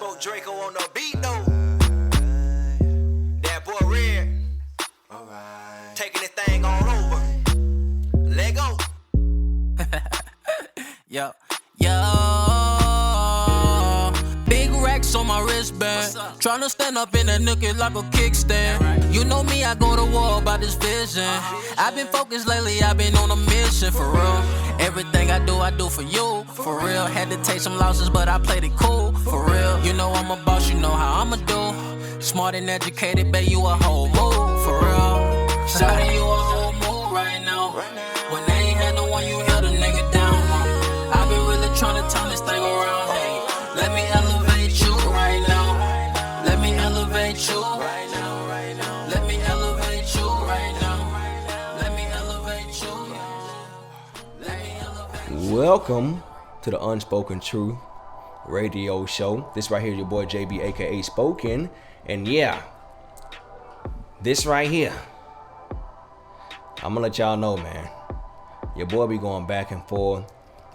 Spoke Draco on the beat though. That boy Red. Alright. Taking this thing all over. Let go. Yo. Big racks on my wristband. Tryna stand up in that nookie like a kickstand. You know me, I go to war about this vision. I've been focused lately, I've been on a mission for real. Everything I do for you, for real. Had to take some losses, but I played it cool, for real. You know I'm a boss, you know how I'ma do. Smart and educated, babe, you a whole move, for real. Shawty, you a whole move right now. When they ain't had no one, you held a nigga down. I've been really tryna turn this thing around. Hey, let me elevate you right now. Let me elevate you right now, right now. Let me elevate you right now. Let me elevate you. Let me elevate you. Welcome to the Unspoken Truth radio show. This right here, your boy JB, aka Spoken. And yeah, this right here, I'm gonna let y'all know, man. Your boy be going back and forth.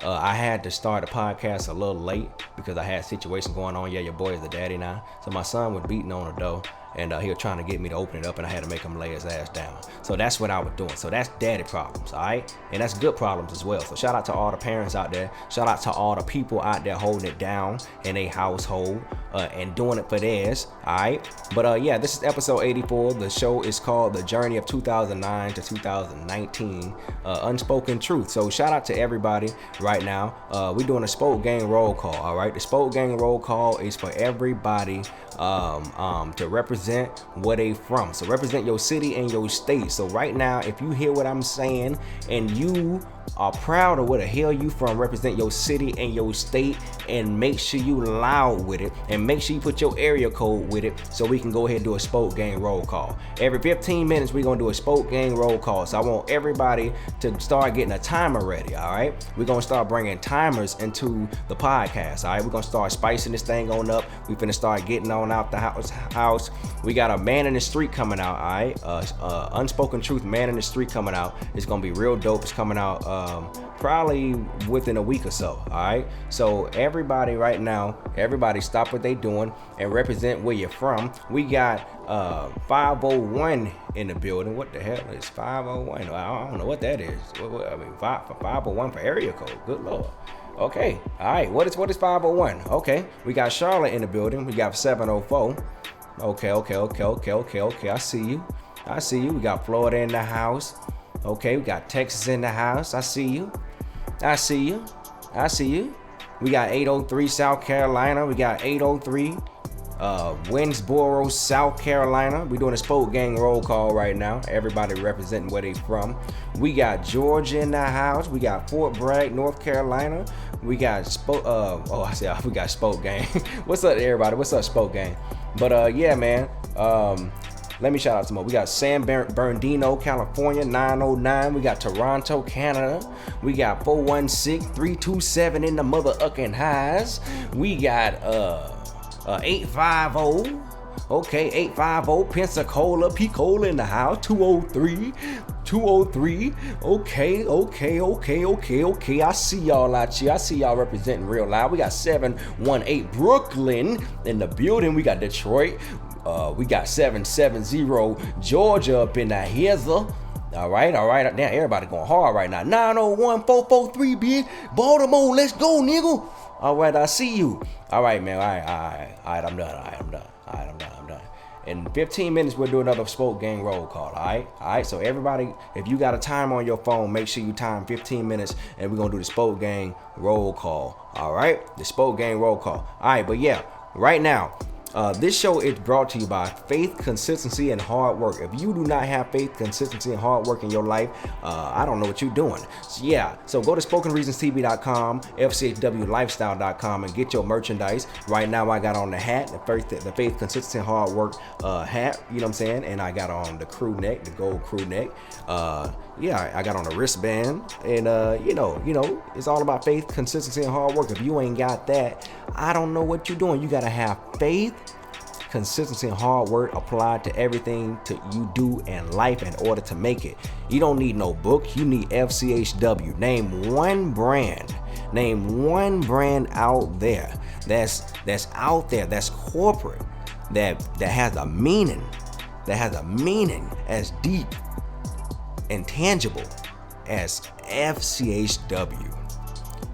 I had to start the podcast a little late because I had situations going on. Yeah, your boy is the daddy now. So my son was beating on the door, and he was trying to get me to open it up, and I had to make him lay his ass down. So that's what I was doing. So that's daddy problems, all right? And that's good problems as well. So shout out to all the parents out there. Shout out to all the people out there holding it down in a household and doing it for theirs, all right? But yeah, this is episode 84. The show is called The Journey of 2009 to 2019, Unspoken Truth. So shout out to everybody right now. We're doing a Spoke Gang roll call, all right? The Spoke Gang roll call is for everybody to represent where they from. So represent your city and your state. So right now, if you hear what I'm saying and you are proud of where the hell you from, represent your city and your state, and make sure you loud with it, and make sure you put your area code with it, so we can go ahead and do a Spoke Gang roll call. Every 15 minutes we're gonna do a Spoke Gang roll call. So I want everybody to start getting a timer ready, all right? We're gonna start bringing timers into the podcast, all right? We're gonna start spicing this thing on up. We finna start getting on out the house. We got a man in the street coming out, all right? Unspoken Truth man in the street coming out. It's gonna be real dope. It's coming out probably within a week or so, all right? So everybody right now, everybody stop what they doing and represent where you're from. We got 501 in the building. What the hell is 501? I don't know what that is. I mean, 501 for area code. Good Lord. Okay, all right. What is 501? Okay, we got Charlotte in the building. We got 704. Okay. I see you. We got Florida in the house. Okay, we got Texas in the house. I see you. We got 803 South Carolina. We got 803 Winsboro, South Carolina. We're doing a Spoke Gang roll call right now. Everybody representing where they from. We got Georgia in the house. We got Fort Bragg, North Carolina. We got we got Spoke Gang. What's up, everybody? What's up, Spoke Gang? But yeah, man. Let me shout out some more. We got San Bernardino, California, 909. We got Toronto, Canada. We got 416-327 in the mother-ucking highs. We got 850. Okay, 850 Pensacola, Picola in the house. 203. Okay. I see y'all out here. I see y'all representing real loud. We got 718 Brooklyn in the building. We got Detroit. We got 770 Georgia up in the hither. All right. Now everybody going hard right now. 901-443, bitch. Baltimore, let's go, nigga. All right, I see you. All right, man. All right, I'm done. In 15 minutes, we'll do another Spoke Gang roll call, all right? So everybody, if you got a time on your phone, make sure you time 15 minutes, and we're going to do the Spoke Gang roll call, all right? The Spoke Gang roll call. All right, but yeah, right now, this show is brought to you by faith, consistency, and hard work. If you do not have faith, consistency, and hard work in your life, I don't know what you're doing. So go to SpokenReasonsTV.com, FCHWLifestyle.com, and get your merchandise. Right now, I got on the hat, the faith, consistency, and hard work hat. You know what I'm saying? And I got on the crew neck, the gold crew neck. I got on a wristband, and you know, it's all about faith, consistency, and hard work. If you ain't got that, I don't know what you're doing. You gotta have faith, consistency, and hard work applied to everything you do in life in order to make it. You don't need no book. You need FCHW. Name one brand out there that's out there, that's corporate, that has a meaning, as deep and tangible as FCHW.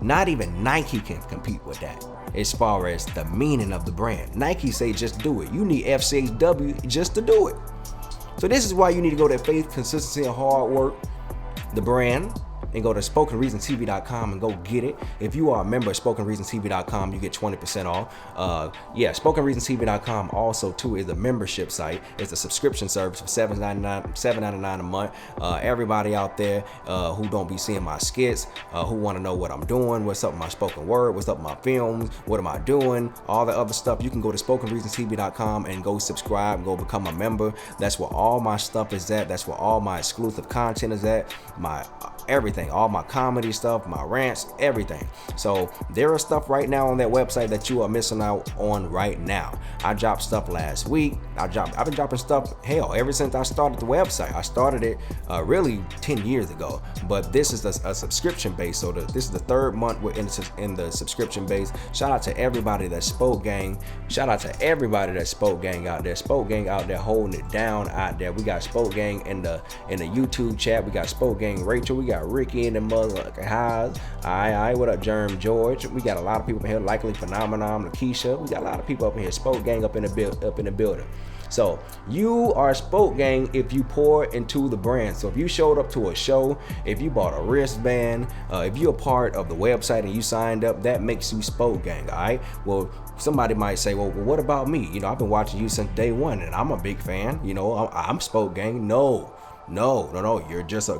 Not even Nike can compete with that as far as the meaning of the brand. Nike say just do it. You need FCHW just to do it. So this is why you need to go to faith, consistency, and hard work, the brand, and go to SpokenReasonTV.com and go get it. If you are a member of SpokenReasonTV.com, you get 20% off. SpokenReasonTV.com also too is a membership site. It's a subscription service for $7.99 a month. Everybody out there who don't be seeing my skits, who want to know what I'm doing, what's up with my spoken word, what's up with my films, what am I doing, all the other stuff, you can go to SpokenReasonTV.com and go subscribe, go become a member. That's where all my stuff is at. That's where all my exclusive content is at. My everything, all my comedy stuff, my rants, everything. So there is stuff right now on that website that you are missing out on right now. I dropped stuff last week. I've been dropping stuff, hell, ever since I started the website. I started it really 10 years ago, but this is a subscription base. So this is the third month we're in the subscription base. Shout out to everybody that Spoke Gang. Shout out to everybody that Spoke Gang out there. Spoke Gang out there holding it down out there. We got Spoke Gang in the YouTube chat. We got Spoke Gang Rachel. We got Ricky in the motherfucking house. Alright, what up, Germ George? We got a lot of people in here. Likely Phenomenon, Lakeisha. We got a lot of people up in here. Spoke Gang up in the building. So you are Spoke Gang if you pour into the brand. So if you showed up to a show, if you bought a wristband, if you're a part of the website and you signed up, that makes you Spoke Gang. All right. Well, somebody might say, well, what about me? You know, I've been watching you since day one, and I'm a big fan. You know, I'm Spoke Gang. No. You're just a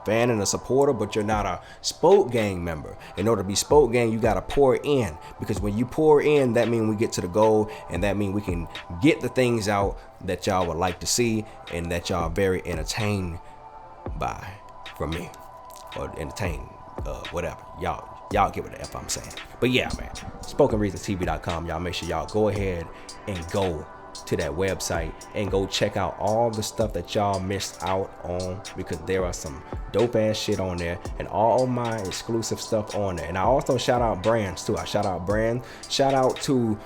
fan and a supporter, but you're not a Spoke Gang member. In order to be Spoke Gang, you gotta pour in, because when you pour in, that means we get to the goal, and that means we can get the things out that y'all would like to see and that y'all are very entertained by from me, or entertained, whatever. Y'all get what the F I'm saying. But yeah, man, SpokenReasonTV.com. Y'all make sure y'all go ahead and go to that website and go check out all the stuff that y'all missed out on, because there are some dope ass shit on there and all my exclusive stuff on there. And I also shout out brands too. Shout out to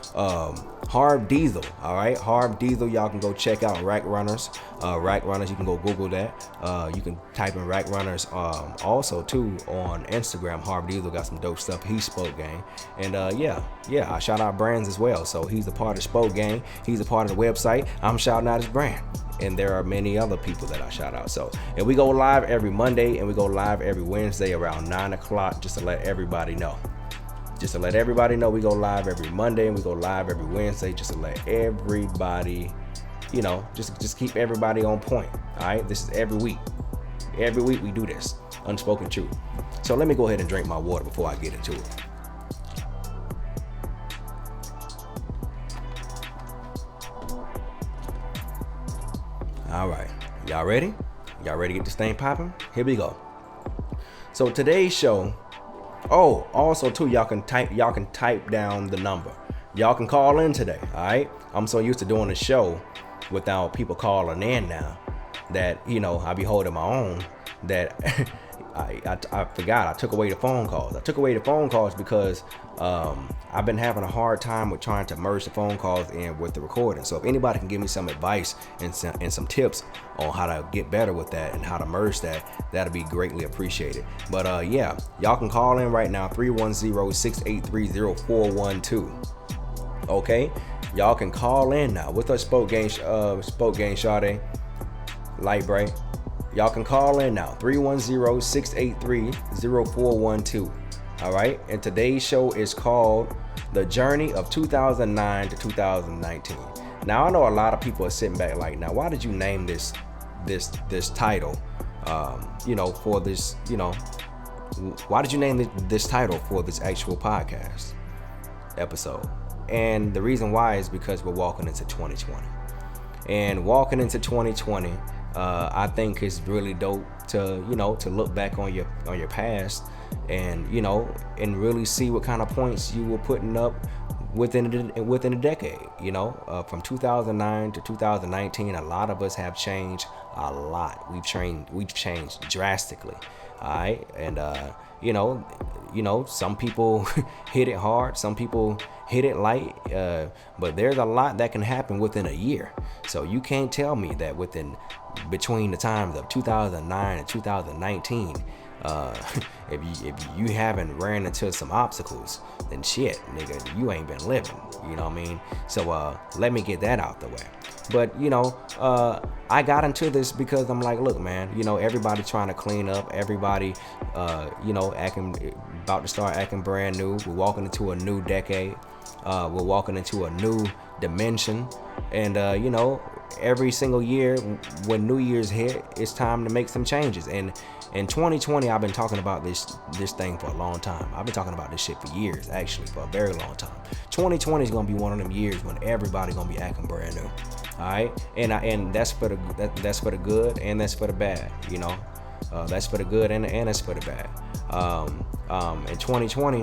Harv Diesel. All right, Harv Diesel, y'all can go check out Rack Runners. You can go Google that. You can type in Rack Runners. Also too on Instagram, Harv Diesel got some dope stuff. He's Spoke Gang. And I shout out brands as well. So he's a part of Spoke Gang. He's a part of the website. I'm shouting out his brand. And there are many other people that I shout out. So, and we go live every Monday and we go live every Wednesday around 9 o'clock, just to let everybody know. We go live every Monday and we go live every Wednesday, just to let everybody, you know, just keep everybody on point. All right, this is every week. Every week we do this, Unspoken Truth. So let me go ahead and drink my water before I get into it. All right, y'all ready? Y'all ready to get this thing popping? Here we go. So today's show. Oh, also too, y'all can type down the number. Y'all can call in today. All right. I'm so used to doing the show without people calling in now that, you know, I be holding my own, that I forgot I took away the phone calls. I took away the phone calls because I've been having a hard time with trying to merge the phone calls in with the recording. So if anybody can give me some advice and some tips on how to get better with that and how to merge that, that'd be greatly appreciated. But yeah, y'all can call in right now, 310-683-0412. Okay, y'all can call in now with us, Spoke Gang Sade, Light Bright. Y'all can call in now, 310-683-0412. All right, and today's show is called The Journey of 2009 to 2019. Now, I know a lot of people are sitting back like, now, why did you name this title, you know, for this, you know, why did you name this title for this actual podcast episode? And the reason why is because we're walking into 2020. And walking into 2020, I think it's really dope to, you know, to look back on your past and, you know, and really see what kind of points you were putting up, within a decade. From 2009 to 2019, a lot of us have changed a lot. We've changed drastically. All right, and some people hit it hard, some people hit it light, but there's a lot that can happen within a year. So you can't tell me that between the times of 2009 and 2019, if you haven't ran into some obstacles, then shit, nigga, you ain't been living. You know what I mean? So let me get that out the way. But I got into this because I'm like, look, man, everybody trying to clean up, everybody, about to start acting brand new. We're walking into a new decade. We're walking into a new dimension, and every single year when New Year's hit, it's time to make some changes. And in 2020, I've been talking about this thing for a long time. I've been talking about this shit for years, actually, for a very long time. 2020 is gonna be one of them years when everybody's gonna be acting brand new. All right, and that's for the good and that's for the bad. That's for the good and that's for the bad. In 2020,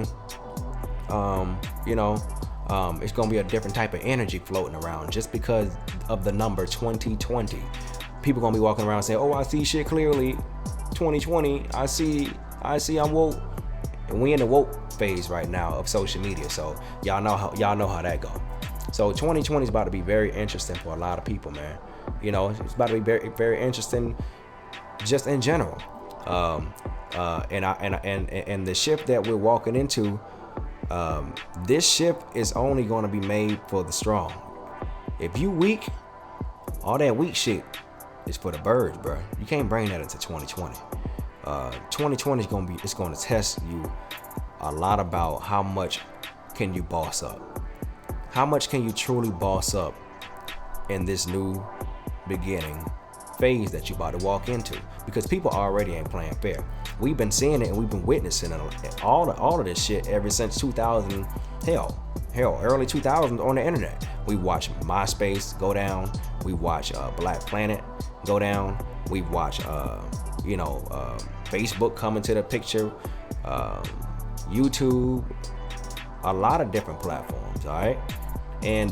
it's gonna be a different type of energy floating around just because of the number 2020. People gonna be walking around saying, "Oh, I see shit clearly." 2020, I see I'm woke. And we in the woke phase right now of social media, so y'all know how that go. So 2020 is about to be very interesting for a lot of people, man. It's about to be very, very interesting just in general. And the shift that we're walking into, this shift is only going to be made for the strong. If you weak, all that weak shit is for the birds, bro. You can't bring that into 2020. 2020 is going to test you a lot about how much can you boss up. How much can you truly boss up in this new beginning phase that you about to walk into? Because people already ain't playing fair. We've been seeing it and we've been witnessing it, all of this shit ever since 2000, early 2000s on the internet. We watched MySpace go down. We watched Black Planet go down. We watched Facebook come into the picture, YouTube, a lot of different platforms. All right, and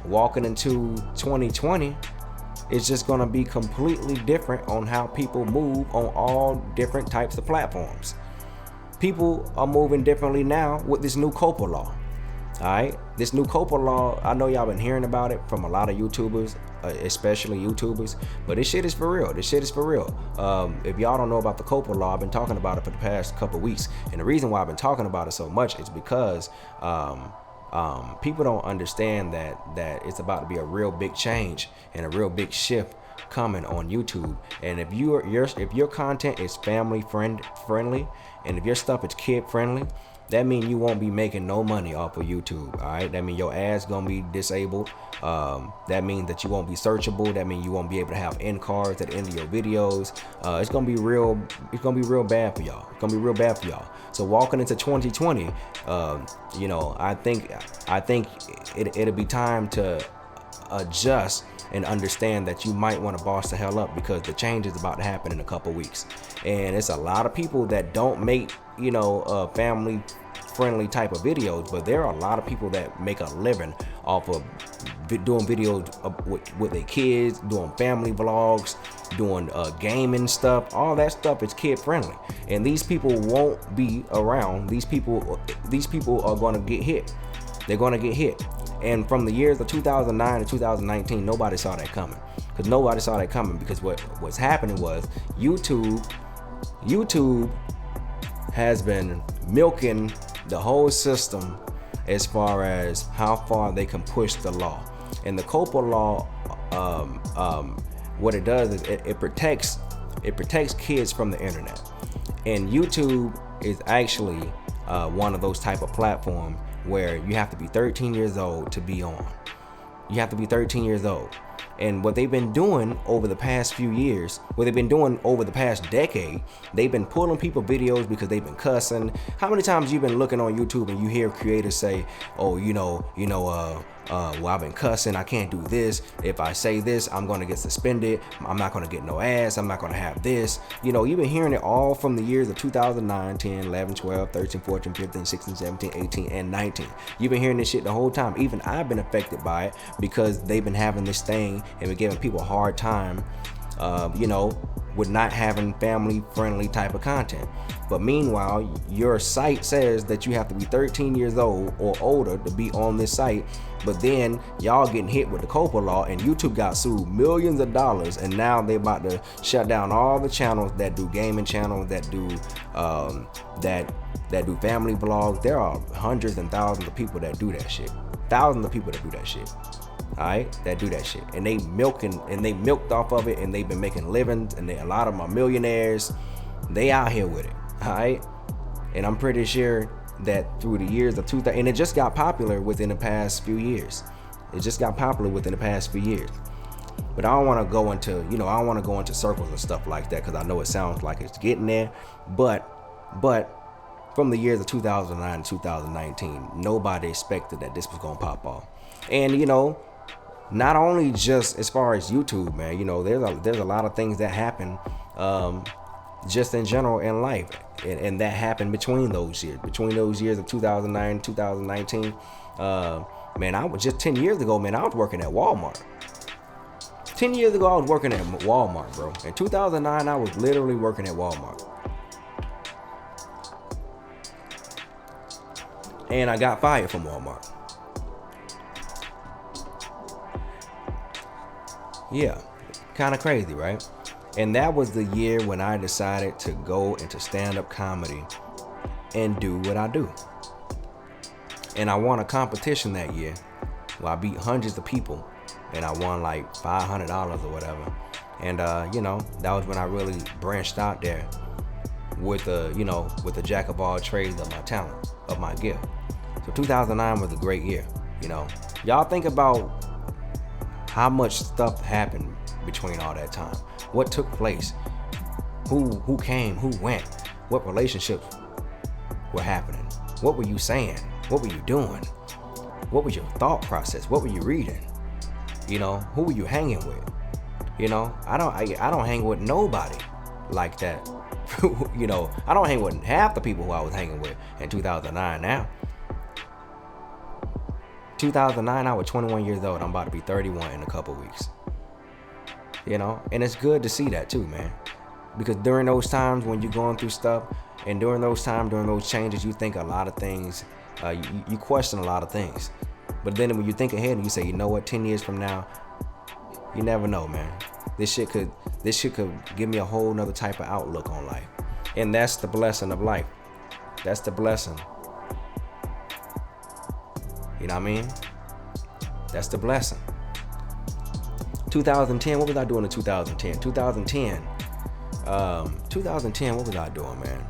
walking into 2020, it's just gonna be completely different on how people move on all different types of platforms. People are moving differently now with this new COPA law. All right, this new COPA law, I know y'all been hearing about it from a lot of YouTubers, especially YouTubers, but this shit is for real. If y'all don't know about the COPA law, I've been talking about it for the past couple weeks, and the reason why I've been talking about it so much is because people don't understand that it's about to be a real big change and a real big shift coming on YouTube. And if your content is family friendly, and if your stuff is kid friendly, that means you won't be making no money off of YouTube. All right, that means your ads gonna be disabled. That means that you won't be searchable. That means you won't be able to have end cards at the end of your videos. It's gonna be real bad for y'all. So walking into 2020, I think it'll be time to adjust and understand that you might want to boss the hell up, because the change is about to happen in a couple weeks. And it's a lot of people that don't make family friendly type of videos, but there are a lot of people that make a living off of doing videos with their kids, doing family vlogs, doing gaming stuff. All that stuff is kid friendly, and these people won't be around. These people are going to get hit. They're going to get hit. And from the years of 2009 to 2019, nobody saw that coming. Because what's happening was YouTube has been milking the whole system as far as how far they can push the law. And the COPA law, what it does is it protects kids from the internet. And YouTube is actually one of those type of platforms where you have to be 13 years old to be on. You have to be 13 years old. And what they've been doing over the past few years, what they've been doing over the past decade, they've been pulling people videos because they've been cussing. How many times you've been looking on YouTube and you hear creators say, "Oh, well, I've been cussing, I can't do this. If I say this, I'm gonna get suspended. I'm not gonna get no ass. I'm not gonna have this. You know, you've been hearing it all from the years of 2009, 10, 11, 12, 13, 14, 15, 16, 17, 18, and 19. You've been hearing this shit the whole time. Even I've been affected by it because they've been having this thing and been giving people a hard time, you know, with not having family-friendly type of content. But meanwhile, your site says that you have to be 13 years old or older to be on this site. But then y'all getting hit with the COPA law, and YouTube got sued millions of dollars, and now they about to shut down all the channels that do gaming channels, that do that do family vlogs. There are hundreds and thousands of people that do that shit. Thousands of people that do that shit. Alright, that do that shit, and they milked off of it, and they've been making livings, and a lot of them are millionaires. They out here with it, alright. And I'm pretty sure that through the years of 2000, and it just got popular within the past few years. It just got popular within the past few years. But I don't want to go into, I don't want to go into circles and stuff like that, because I know it sounds like it's getting there. But from the years of 2009 and 2019, nobody expected that this was gonna pop off. And not only just as far as YouTube, man, there's a lot of things that happen just in general in life, and that happened between those years of 2009 and 2019. Man, I was just 10 years ago, man, I was working at Walmart. 10 years ago, I was working at Walmart, bro. In 2009, I was literally working at Walmart. And I got fired from Walmart. Yeah, kind of crazy, right? And that was the year when I decided to go into stand-up comedy and do what I do. And I won a competition that year where I beat hundreds of people, and I won like $500 or whatever. And that was when I really branched out there with the jack of all trades of my talent, of my gift. So 2009 was a great year. Y'all think about how much stuff happened between all that time. What took place? Who came? Who went? What relationships were happening? What were you saying? What were you doing? What was your thought process? What were you reading? Who were you hanging with? I don't hang with nobody like that. I don't hang with half the people who I was hanging with in 2009 now. 2009, I was 21 years old. I'm about to be 31 in a couple weeks. And it's good to see that too, man. Because during those times when you're going through stuff, and during those changes, you think a lot of things, you question a lot of things. But then when you think ahead and you say, 10 years from now, you never know, man. This shit could give me a whole nother type of outlook on life. And that's the blessing of life. That's the blessing. You know what I mean? That's the blessing. 2010, what was I doing in 2010? 2010, what was I doing, man?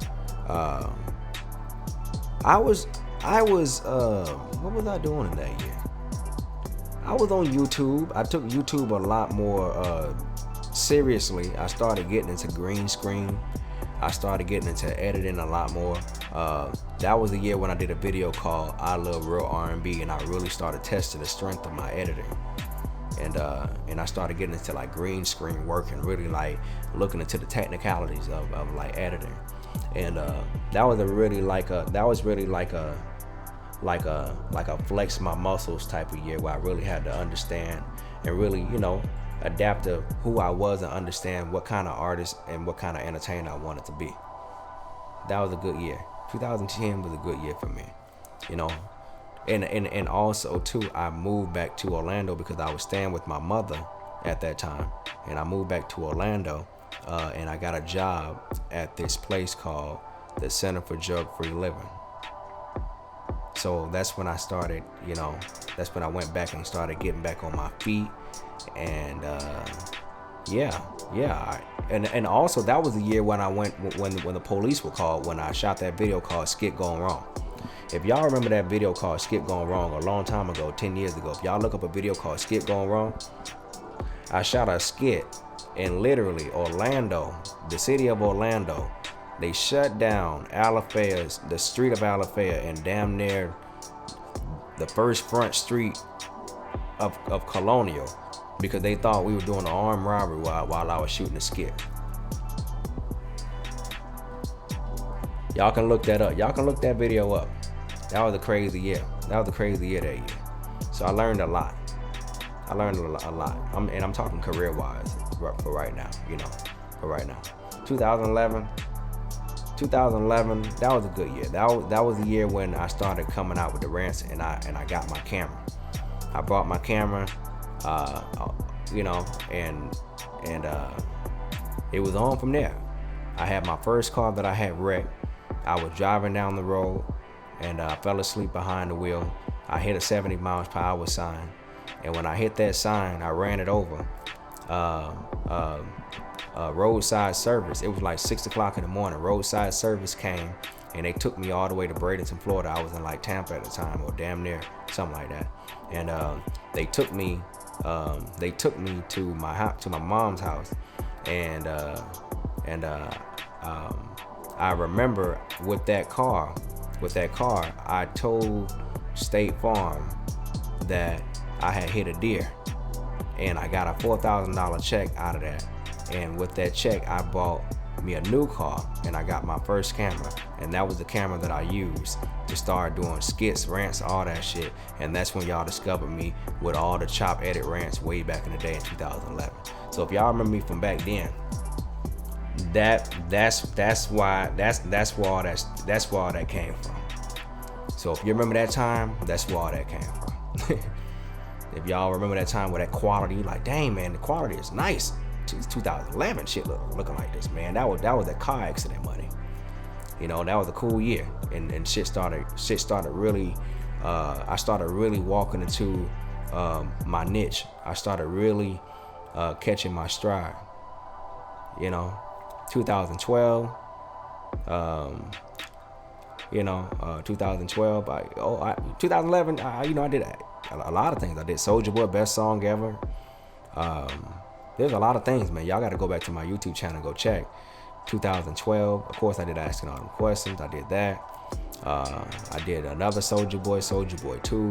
What was I doing in that year? I was on YouTube. I took YouTube a lot more seriously. I started getting into green screen. I started getting into editing a lot more. That was the year when I did a video called I Love Real R&B, and I really started testing the strength of my editing. And I started getting into like green screen work and really like looking into the technicalities of like editing. And that was really like a flex my muscles type of year where I really had to understand and really, adapt to who I was and understand what kind of artist and what kind of entertainer I wanted to be. That was a good year. 2010 was a good year for me, And also too, I moved back to Orlando because I was staying with my mother at that time, and I moved back to Orlando, and I got a job at this place called the Center for Drug-Free Living. So that's when I started, that's when I went back and started getting back on my feet, and and also that was the year when I went when the police were called when I shot that video called Skit Gone Wrong. If y'all remember that video called Skit Gone Wrong a long time ago, 10 years ago, if y'all look up a video called Skit Gone Wrong, I shot a skit in literally Orlando, the city of Orlando. They shut down the street of Alafaya, and damn near the first front street of Colonial because they thought we were doing an armed robbery while I was shooting a skit. Y'all can look that up. Y'all can look that video up. That was a crazy year. That year. So I learned a lot. I'm talking career-wise for right now, for right now. 2011, that was a good year. That was the year when I started coming out with the rants and I got my camera. I brought my camera, and it was on from there. I had my first car that I had wrecked. I was driving down the road and I fell asleep behind the wheel. I hit a 70 miles per hour sign. And when I hit that sign, I ran it over. Roadside service. It was like 6 o'clock in the morning. Roadside service came and they took me all the way to Bradenton, Florida. I was in like Tampa at the time, or damn near, something like that. And they took me to my mom's house. And I remember with that car, I told State Farm that I had hit a deer, and I got a $4,000 check out of that. And with that check, I bought me a new car, and I got my first camera, and that was the camera that I used to start doing skits, rants, all that shit. And that's when y'all discovered me with all the chop edit rants way back in the day in 2011. So if y'all remember me from back then, that's where all that came from. So if you remember that time, that's where all that came from. If y'all remember that time with that quality, like, dang man, the quality is nice. 2011 shit looking like this, man. That was that car accident money. That was a cool year, and shit started really. I started really walking into my niche. I started really catching my stride. 2012. 2012. 2011. I did a lot of things. I did Soulja Boy, best song ever. There's a lot of things, man. Y'all got to go back to my YouTube channel and go check. 2012, of course, I did Asking All Them Questions. I did that. I did another Soulja Boy 2.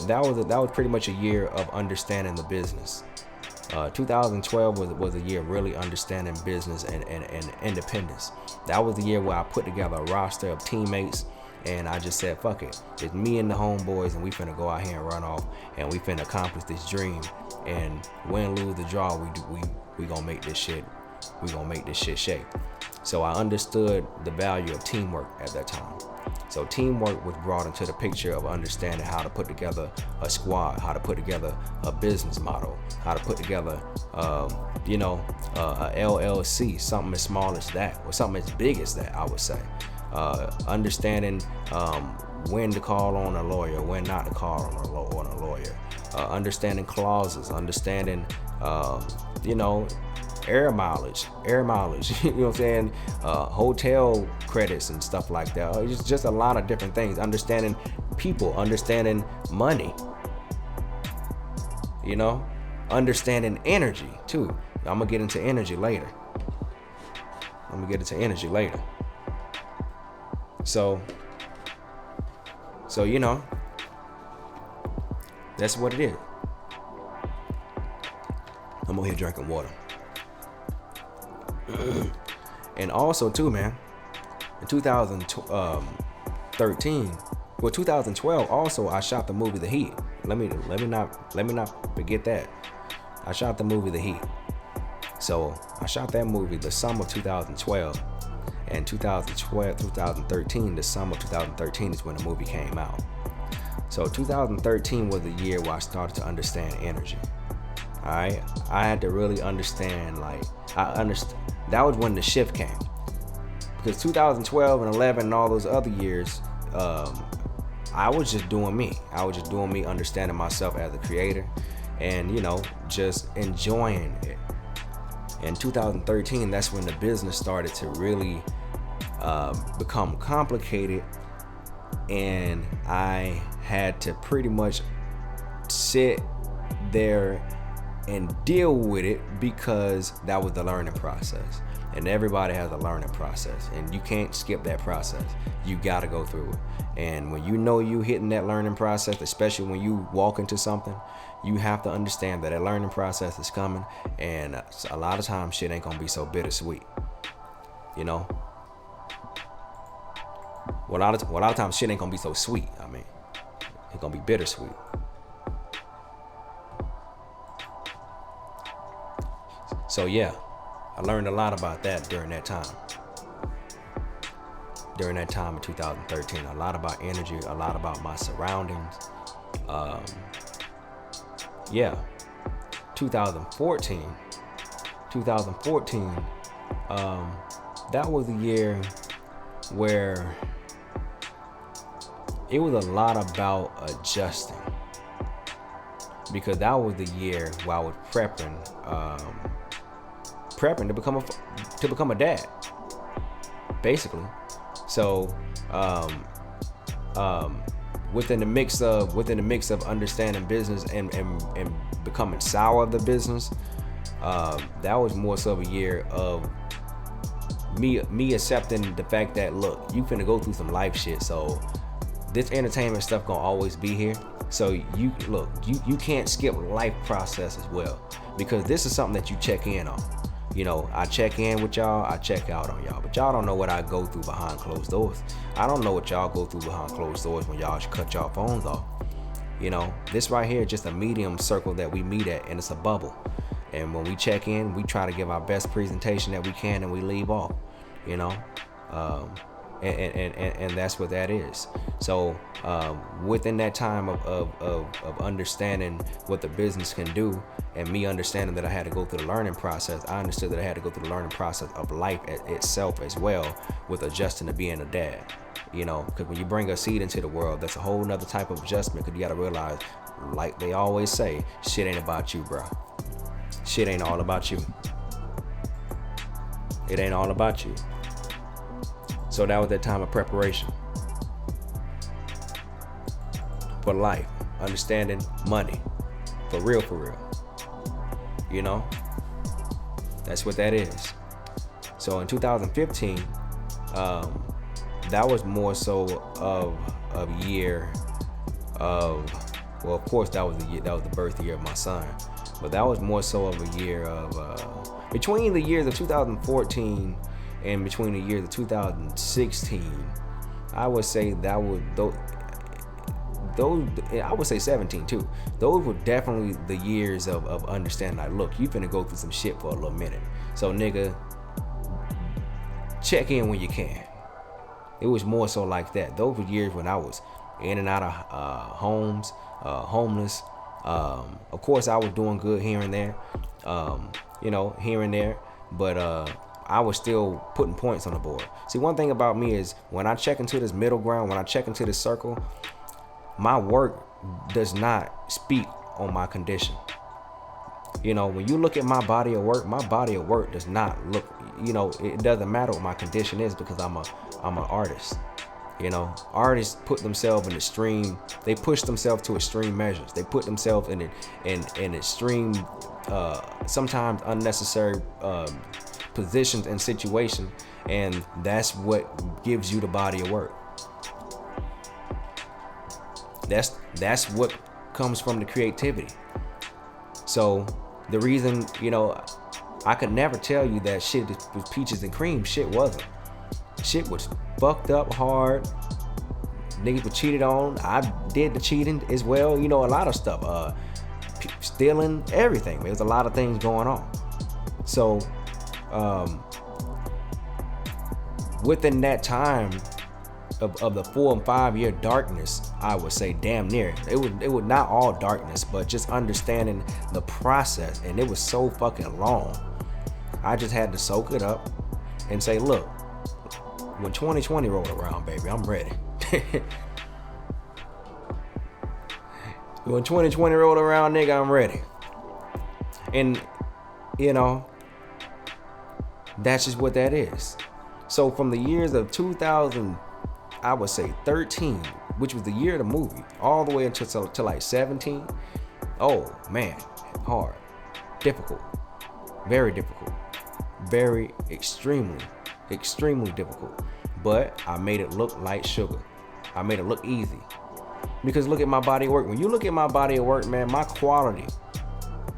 That was pretty much a year of understanding the business. 2012 was a year of really understanding business and independence. That was the year where I put together a roster of teammates, and I just said, fuck it. It's me and the homeboys, and we finna go out here and run off, and we finna accomplish this dream. And win, lose, the draw, we gonna make this shit. We gonna make this shit shake. So I understood the value of teamwork at that time. So teamwork was brought into the picture of understanding how to put together a squad, how to put together a business model, how to put together, a LLC, something as small as that, or something as big as that, I would say. Understanding when to call on a lawyer, when not to call on a lawyer. Understanding clauses, understanding, air mileage, you know what I'm saying? Hotel credits and stuff like that. It's just a lot of different things. Understanding people, understanding money, understanding energy too. I'm gonna get into energy later. So that's what it is. I'm over here drinking water. And also too, man, in 2012 also, I shot the movie The Heat. Let me not forget that. I shot the movie The Heat. So I shot that movie the summer of 2012, and 2013, the summer of 2013 is when the movie came out. So 2013 was the year where I started to understand energy. All right, I had to really understand. That was when the shift came, because 2012 and 11 and all those other years, I was just doing me. Understanding myself as a creator, and just enjoying it. In 2013, that's when the business started to really become complicated, and I had to pretty much sit there and deal with it, because that was the learning process. And everybody has a learning process, and you can't skip that process. You got to go through it. And when you know you hitting that learning process, especially when you walk into something, you have to understand that learning process is coming, and a lot of times shit ain't gonna be so bittersweet. You know? Well, a lot of times shit ain't gonna be so sweet. I mean, it's gonna be bittersweet. So yeah, I learned a lot about that during that time. During that time in 2013, a lot about energy, a lot about my surroundings. 2014, that was a year where it was a lot about adjusting, because that was the year where I was prepping to become a dad, basically. So within the mix of understanding business and becoming sour of the business, that was more so of a year of me accepting the fact that, look, you finna go through some life shit, so this entertainment stuff gonna always be here. So you can't skip life process as well, because this is something that you check in on. You know, I check in with y'all, I check out on y'all, but y'all don't know what I go through behind closed doors. I don't know what y'all go through behind closed doors when y'all cut y'all phones off. You know, this right here is just a medium circle that we meet at, and it's a bubble. And when we check in, we try to give our best presentation that we can, and we leave off, you know. And that's what that is. So within that time of understanding what the business can do, and me understanding that I had to go through the learning process, I understood that I had to go through the learning process of life itself as well, with adjusting to being a dad. You know, because when you bring a seed into the world, that's a whole nother type of adjustment, because you got to realize, like they always say, shit ain't about you, bro. Shit ain't all about you. It ain't all about you. So that was that time of preparation for life, understanding money, for real. You know, that's what that is. So in 2015, that was more so of a year of, well, of course that was the birth year of my son, but that was more so of a year of between the years of 2014 and between the years of 2016, I would say that would those I would say 17 too. Those were definitely the years of understanding, like, look, you finna go through some shit for a little minute. So nigga, check in when you can. It was more so like that. Those were years when I was in and out of homes, homeless. Of course, I was doing good here and there, but I was still putting points on the board. See, one thing about me is when I check into this middle ground, when I check into this circle, my work does not speak on my condition. You know, when you look at my body of work does not look, you know, it doesn't matter what my condition is, because I'm an artist. You know, artists put themselves in extreme, they push themselves to extreme measures. They put themselves in extreme, sometimes unnecessary positions and situations, and that's what gives you the body of work. That's what comes from the creativity. So the reason, you know, I could never tell you that shit was peaches and cream. Shit wasn't. Shit was fucked up hard. Niggas were cheated on. I did the cheating as well. You know, a lot of stuff. Stealing, everything. There's a lot of things going on. So within that time of the 4 and 5 year darkness, I would say damn near. It was not all darkness, but just understanding the process. And it was so fucking long. I just had to soak it up and say, look, when 2020 rolled around, baby, I'm ready. When 2020 rolled around, nigga, I'm ready. And, you know, that's just what that is. So from the years of 2000, I would say 13, which was the year of the movie, all the way until like 17. Oh man, hard. difficult. Very difficult. Very extremely difficult. But I made it look like sugar. I made it look easy. Because look at my body of work. When you look at my body of work, man, my quality,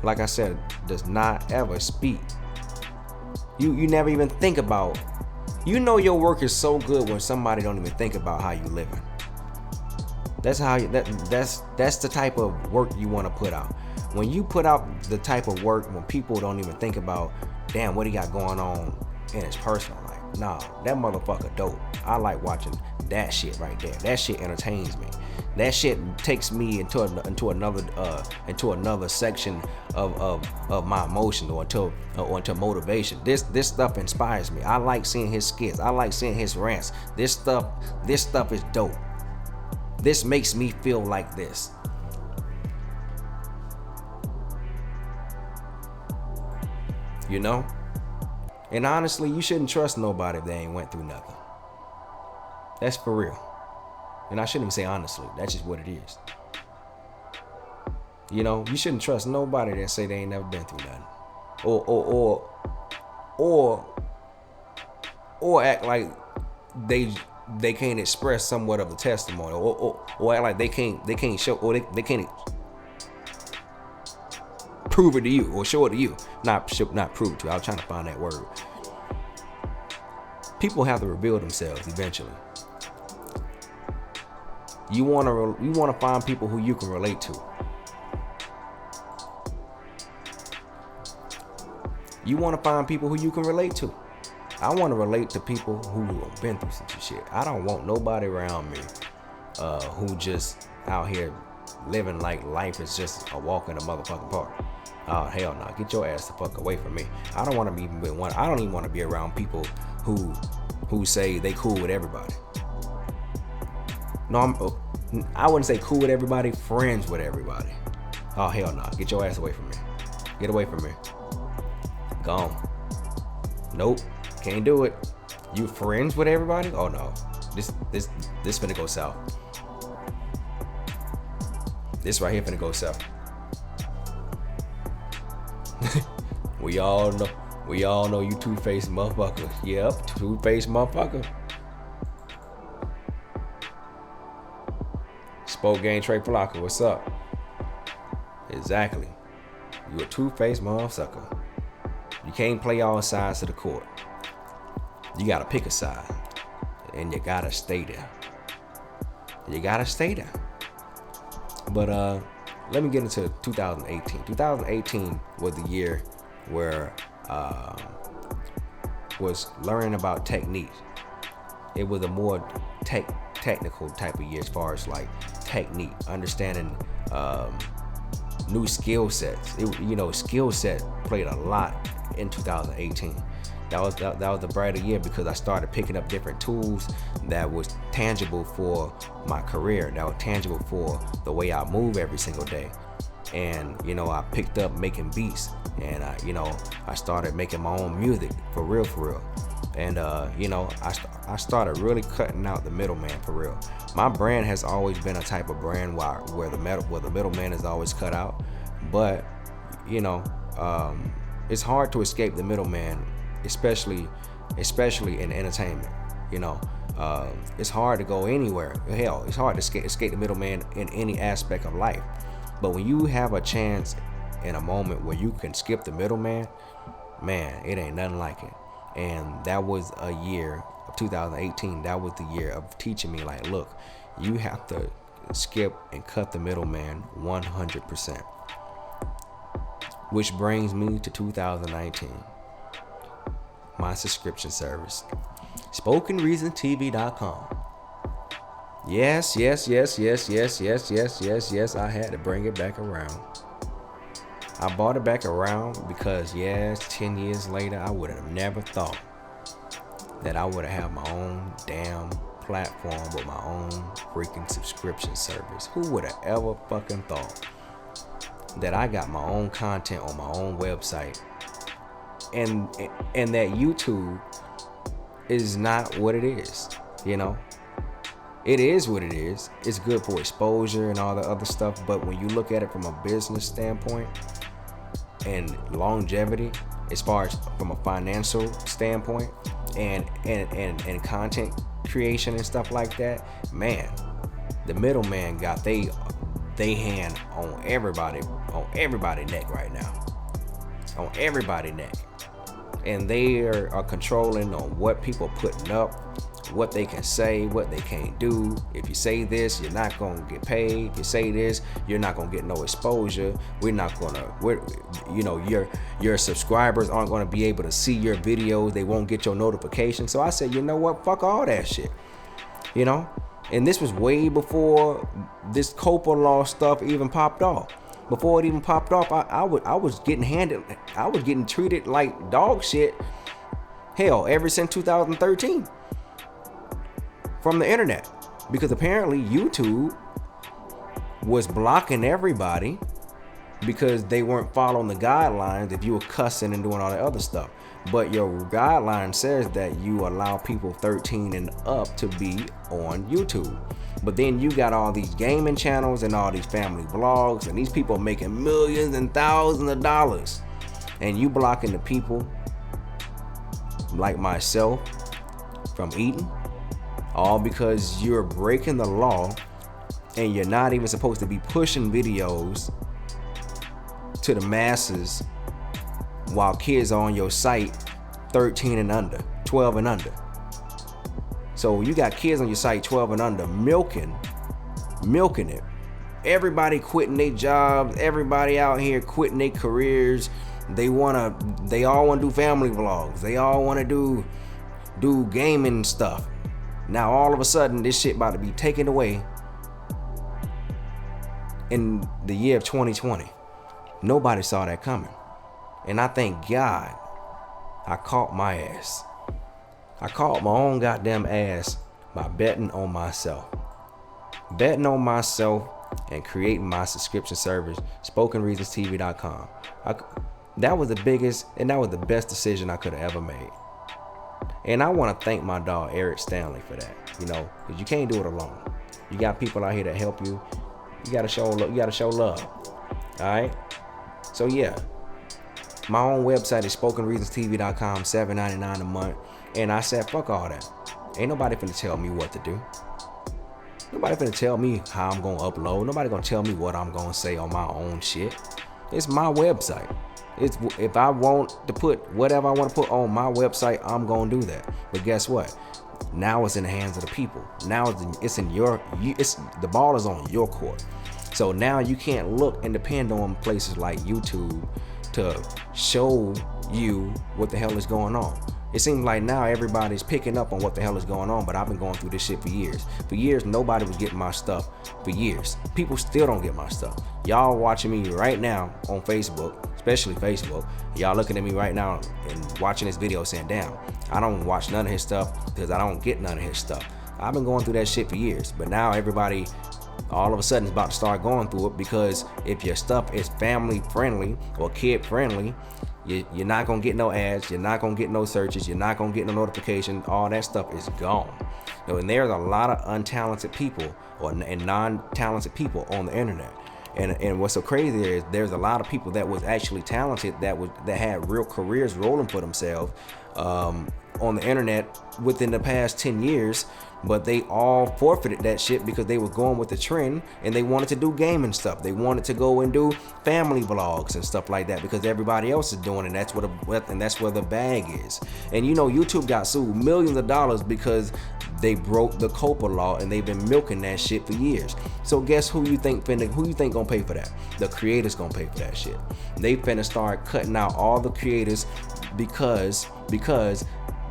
like I said, does not ever speak. You never even think about. You know your work is so good when somebody don't even think about how you living. That's the type of work you want to put out. When you put out the type of work when people don't even think about, damn, what he got going on in his personal life. Nah, that motherfucker dope. I like watching that shit right there. That shit entertains me. That shit takes me into another section of my emotion or into motivation. This stuff inspires me. I like seeing his skits. I like seeing his rants. This stuff is dope. This makes me feel like this. You know? And honestly, you shouldn't trust nobody if they ain't went through nothing. That's for real. And I shouldn't even say honestly. That's just what it is. You know, you shouldn't trust nobody that say they ain't never been through nothing. Or act like they can't express somewhat of a testimony. Or act like they can't show, or they can't prove it to you or show it to you. Not prove it to you. I was trying to find that word. People have to reveal themselves eventually. You want to find people who you can relate to. You want to find people who you can relate to. I want to relate to people who have been through some shit. I don't want nobody around me who just out here living like life is just a walk in a motherfucking park. Oh hell no! Get your ass the fuck away from me. I don't want to be with one. I don't even want to be around people who say they cool with everybody. No, I wouldn't say cool with everybody. Friends with everybody. Oh hell no! Get your ass away from me. Get away from me. Gone. Nope. Can't do it. You friends with everybody? Oh no. This finna go south. This right here finna go south. We all know you two-faced motherfucker. Yep, two-faced motherfucker. Spoke game Trey Palaka, what's up? Exactly. You a two-faced motherfucker. You can't play all sides of the court. You gotta pick a side. And you gotta stay there. You gotta stay there. But let me get into 2018. 2018 was the year where was learning about techniques. It was a more technical type of year as far as like technique, understanding new skill sets. Skill set played a lot in 2018. That was the brighter year because I started picking up different tools that was tangible for my career, that was tangible for the way I move every single day. And I picked up making beats, and I started making my own music for real. And I started really cutting out the middleman for real. My brand has always been a type of brand where the middleman is always cut out, but it's hard to escape the middleman, especially in entertainment. It's hard to go anywhere. Hell, it's hard to escape the middleman in any aspect of life. But when you have a chance in a moment where you can skip the middleman, man, it ain't nothing like it. And that was a year of 2018. That was the year of teaching me, like, look, you have to skip and cut the middleman 100%. Which brings me to 2019. My subscription service, SpokenReasonTV.com. Yes, I had to bring it back around. I brought it back around because 10 years later, I would have never thought that I would have my own damn platform with my own freaking subscription service. Who would have ever fucking thought that I got my own content on my own website, and that YouTube is not what it is, It is what it is. It's good for exposure and all the other stuff, but when you look at it from a business standpoint, and longevity as far as from a financial standpoint and content creation and stuff like that, man, the middleman got they hand on everybody neck right now. On everybody neck. And they are controlling on what people putting up, what they can say, what they can't do. If you say this, you're not gonna get paid. If you say this, you're not gonna get no exposure. Your subscribers aren't gonna be able to see your videos. They won't get your notifications. So I said, you know what? Fuck all that shit. You know? And this was way before this COPA law stuff even popped off. Before it even popped off, I was getting treated like dog shit. Hell, ever since 2013. From the internet, because apparently YouTube was blocking everybody because they weren't following the guidelines if you were cussing and doing all that other stuff. But your guideline says that you allow people 13 and up to be on YouTube. But then you got all these gaming channels and all these family vlogs, and these people making millions and thousands of dollars, and you blocking the people like myself from eating, all because you're breaking the law and you're not even supposed to be pushing videos to the masses while kids are on your site 13 and under, 12 and under. So you got kids on your site 12 and under milking it. Everybody quitting their jobs, everybody out here quitting their careers. They all wanna do family vlogs. They all wanna do gaming stuff. Now all of a sudden this shit about to be taken away in the year of 2020. Nobody saw that coming. And I thank God I caught my ass. I caught my own goddamn ass by betting on myself. Betting on myself and creating my subscription service, SpokenReasonsTV.com. That was the biggest and that was the best decision I could have ever made. And I want to thank my dog Eric Stanley for that, because you can't do it alone. You got people out here that help you. You gotta show love. All right. So yeah, my own website is SpokenReasonsTV.com, $7.99 a month. And I said, fuck all that. Ain't nobody finna tell me what to do. Nobody finna tell me how I'm gonna upload. Nobody gonna tell me what I'm gonna say on my own shit. It's my website. If I want to put whatever I want to put on my website, I'm gonna do that. But guess what? Now it's in the hands of the people. Now it's the ball is on your court. So now you can't look and depend on places like YouTube to show you what the hell is going on. It seems like now everybody's picking up on what the hell is going on, but I've been going through this shit for years. For years, nobody was getting my stuff. For years. People still don't get my stuff. Y'all watching me right now on Facebook, especially Facebook. Y'all looking at me right now and watching this video saying, damn, I don't watch none of his stuff because I don't get none of his stuff. I've been going through that shit for years, but now everybody all of a sudden is about to start going through it, because if your stuff is family friendly or kid friendly, you're not gonna get no ads, you're not gonna get no searches, you're not gonna get no notification. All that stuff is gone. And there's a lot of untalented people and non-talented people on the internet. And what's so crazy is there's a lot of people that was actually talented that had real careers rolling for themselves on the internet within the past 10 years, but they all forfeited that shit because they was going with the trend and they wanted to do gaming stuff. They wanted to go and do family vlogs and stuff like that because everybody else is doing it. And that's where the bag is. And YouTube got sued millions of dollars because they broke the COPA law and they've been milking that shit for years. So guess who you think gonna pay for that? The creators gonna pay for that shit. They finna start cutting out all the creators because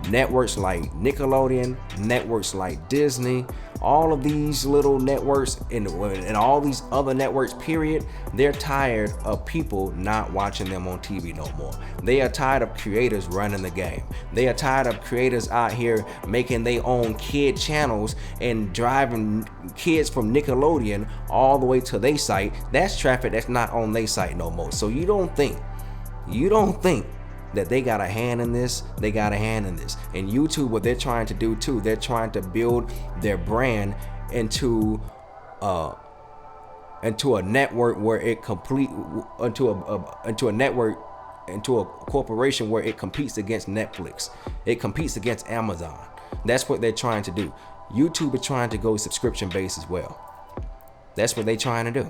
networks like Nickelodeon, networks like Disney, all of these little networks and all these other networks, period, they're tired of people not watching them on TV no more. They are tired of creators running the game. They are tired of creators out here making their own kid channels and driving kids from Nickelodeon all the way to their site. That's traffic that's not on their site no more. So you don't think that they got a hand in this. They got a hand in this. And YouTube, what they're trying to do too, they're trying to build their brand into into a network where it into a network, into a corporation where it competes against Netflix. It competes against Amazon. That's what they're trying to do. YouTube is trying to go subscription based as well. That's what they're trying to do.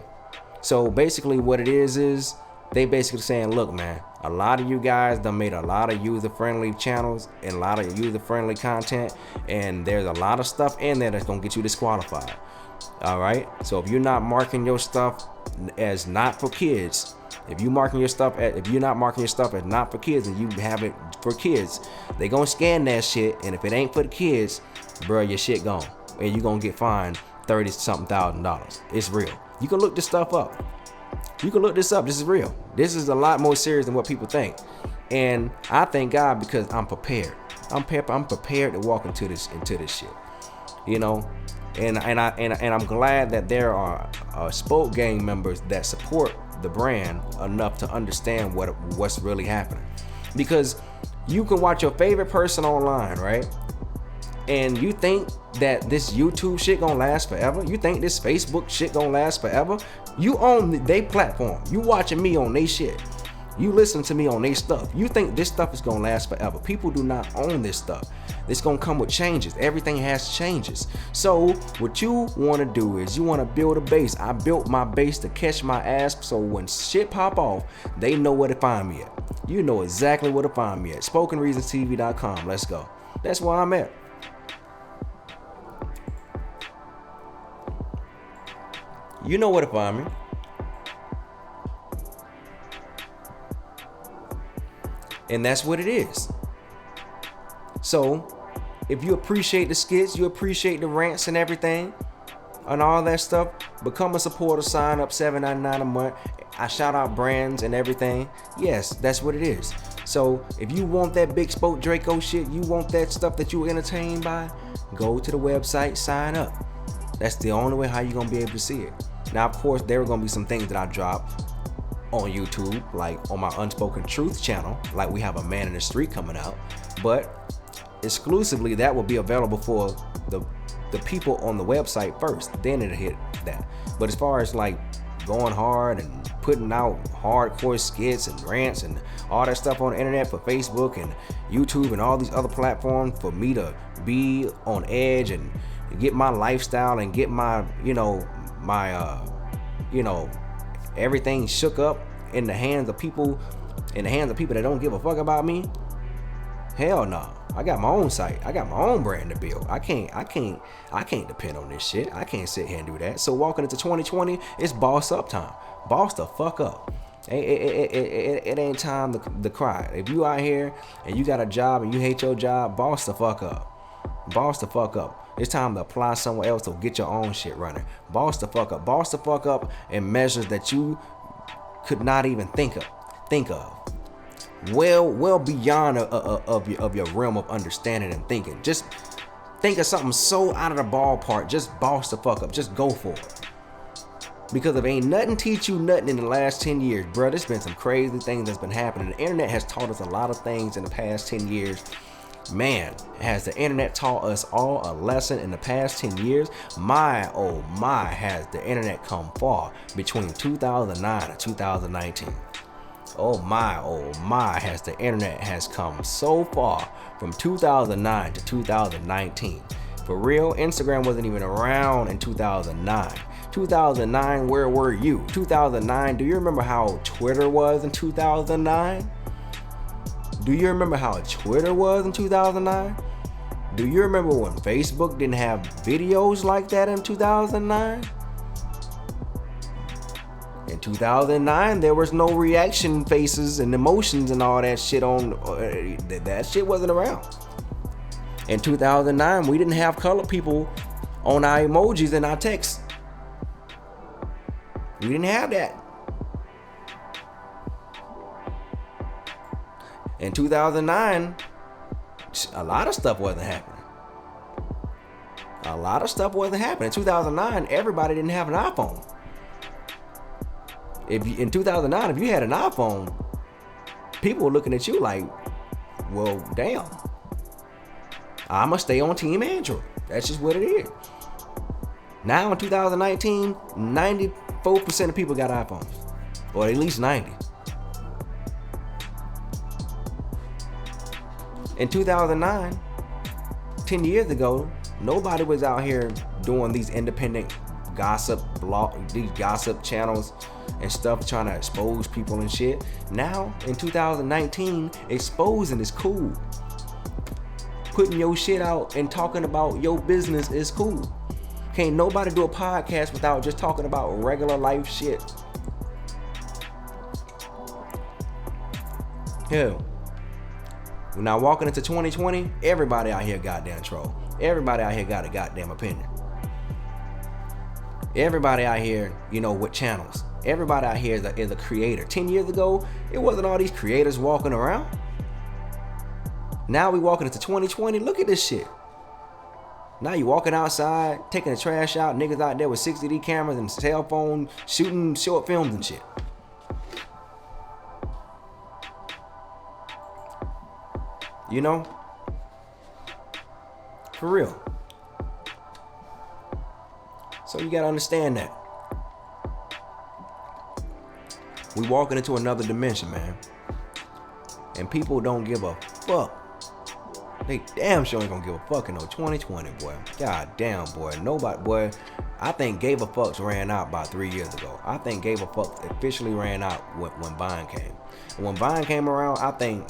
So basically what it is they basically saying, look, man, a lot of you guys done made a lot of user-friendly channels and a lot of user-friendly content, and there's a lot of stuff in there that's gonna get you disqualified. All right, so if you're not marking your stuff as not for kids, if you're not marking your stuff as not for kids and you have it for kids, they gonna scan that shit, and if it ain't for the kids, bro, your shit gone, and you gonna get fined $30-something thousand. It's real. You can look this stuff up. You can look this up. This is real. This is a lot more serious than what people think. And I thank God because I'm prepared. I'm prepared to walk into this shit. You know, and I'm glad that there are Spoke gang members that support the brand enough to understand what's really happening. Because you can watch your favorite person online, right? And you think that this YouTube shit gonna last forever? You think this Facebook shit gonna last forever? You own they platform. You watching me on they shit. You listen to me on they stuff. You think this stuff is gonna last forever? People do not own this stuff. It's gonna come with changes. Everything has changes. So what you wanna do is you wanna build a base. I built my base to catch my ass, so when shit pop off, they know where to find me at. You know exactly where to find me at. SpokenReasonsTV.com. Let's go. That's where I'm at. You know where to find me. And that's what it is. So, if you appreciate the skits, you appreciate the rants and everything, and all that stuff, become a supporter, sign up, $7.99 a month. I shout out brands and everything. Yes, that's what it is. So, if you want that big spoke Draco shit, you want that stuff that you were entertained by, go to the website, sign up. That's the only way how you're going to be able to see it. Now, of course, there are going to be some things that I drop on YouTube, like on my Unspoken Truth channel, like we have a Man in the Street coming out, but exclusively that will be available for the people on the website first, then it'll hit that. But as far as like going hard and putting out hardcore skits and rants and all that stuff on the internet for Facebook and YouTube and all these other platforms for me to be on edge and get my lifestyle and get my, everything shook up in the hands of people that don't give a fuck about me. Hell no. I got my own site. I got my own brand to build. I can't depend on this shit. I can't sit here and do that. So walking into 2020, it's boss up time. Boss the fuck up. It ain't time to cry. If you out here and you got a job and you hate your job, boss the fuck up. Boss the fuck up. It's time to apply somewhere else to get your own shit running. Boss the fuck up. Boss the fuck up in measures that you could not even think of. Well beyond of your realm of understanding and thinking. Just think of something so out of the ballpark. Just boss the fuck up. Just go for it. Because if ain't nothing teach you nothing in the last 10 years, bro, there's been some crazy things that's been happening. The internet has taught us a lot of things in the past 10 years. Man, has the internet taught us all a lesson in the past 10 years? My, oh my, has the internet come far between 2009 and 2019. Oh my, has the internet has come so far from 2009 to 2019. For real, Instagram wasn't even around in 2009. 2009, where were you? 2009, do you remember how Twitter was in 2009? Do you remember how Twitter was in 2009? Do you remember when Facebook didn't have videos like that in 2009? In 2009, there was no reaction faces and emotions and all that shit on, that shit wasn't around. In 2009, we didn't have color people on our emojis and our texts. We didn't have that. In 2009, a lot of stuff wasn't happening. In 2009, everybody didn't have an iPhone. In 2009, if you had an iPhone, people were looking at you like, well, damn. I'ma stay on Team Android. That's just what it is. Now in 2019, 4% of people got iPhones, or at least 90. In 2009, 10 years ago, nobody was out here doing these independent these gossip channels and stuff, trying to expose people and shit. Now, in 2019, exposing is cool. Putting your shit out and talking about your business is cool. Can't nobody do a podcast without just talking about regular life shit. Hell, we're now walking into 2020, everybody out here goddamn troll. Everybody out here got a goddamn opinion. Everybody out here, with channels. Everybody out here is a creator. 10 years ago, it wasn't all these creators walking around. Now we walking into 2020, look at this shit. Now you walking outside, taking the trash out, niggas out there with 60D cameras and cell phone, shooting short films and shit. For real. So you gotta understand that. We walking into another dimension, man. And people don't give a fuck. They damn sure ain't gonna give a fuck in 2020, boy. God damn, boy. Nobody, boy. I think gave a fucks ran out about 3 years ago. I think gave a fuck officially ran out when Vine came. When Vine came around, I think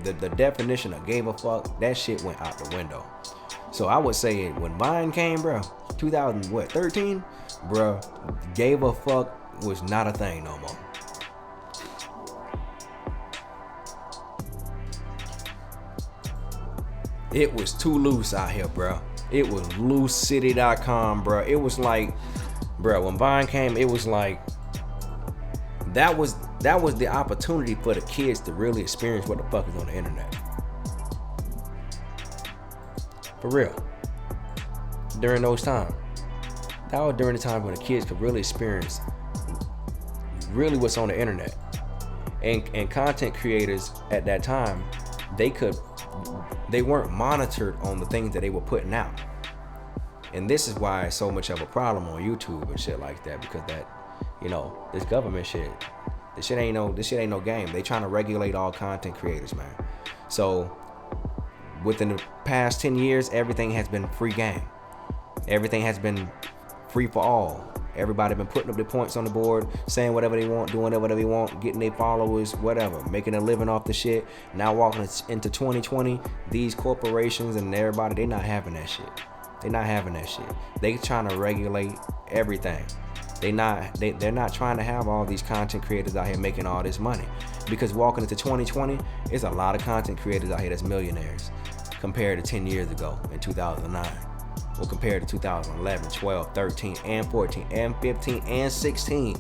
the definition of gave a fuck, that shit went out the window. So I would say when Vine came, bro, 2013, bro, gave a fuck was not a thing no more. It was too loose out here, bro. It was loosecity.com, bro. It was like, bro, when Vine came, it was like, that was the opportunity for the kids to really experience what the fuck is on the internet. For real. During those times. That was during the time when the kids could really experience really what's on the internet. And content creators at that time, they weren't monitored on the things that they were putting out. And this is why it's so much of a problem on YouTube and shit like that, because that, this government shit, this shit ain't no game. They trying to regulate all content creators, man. So within the past 10 years, everything has been free game. Everything has been free for all. Everybody been putting up their points on the board, saying whatever they want, doing whatever they want, getting their followers, whatever, making a living off the shit. Now walking into 2020, these corporations and everybody, they not having that shit. They not having that shit. They trying to regulate everything. They're not trying to have all these content creators out here making all this money. Because walking into 2020, there's a lot of content creators out here that's millionaires compared to 10 years ago in 2009. Or compared to 2011, 12, 13, and 14, and 15, and 16.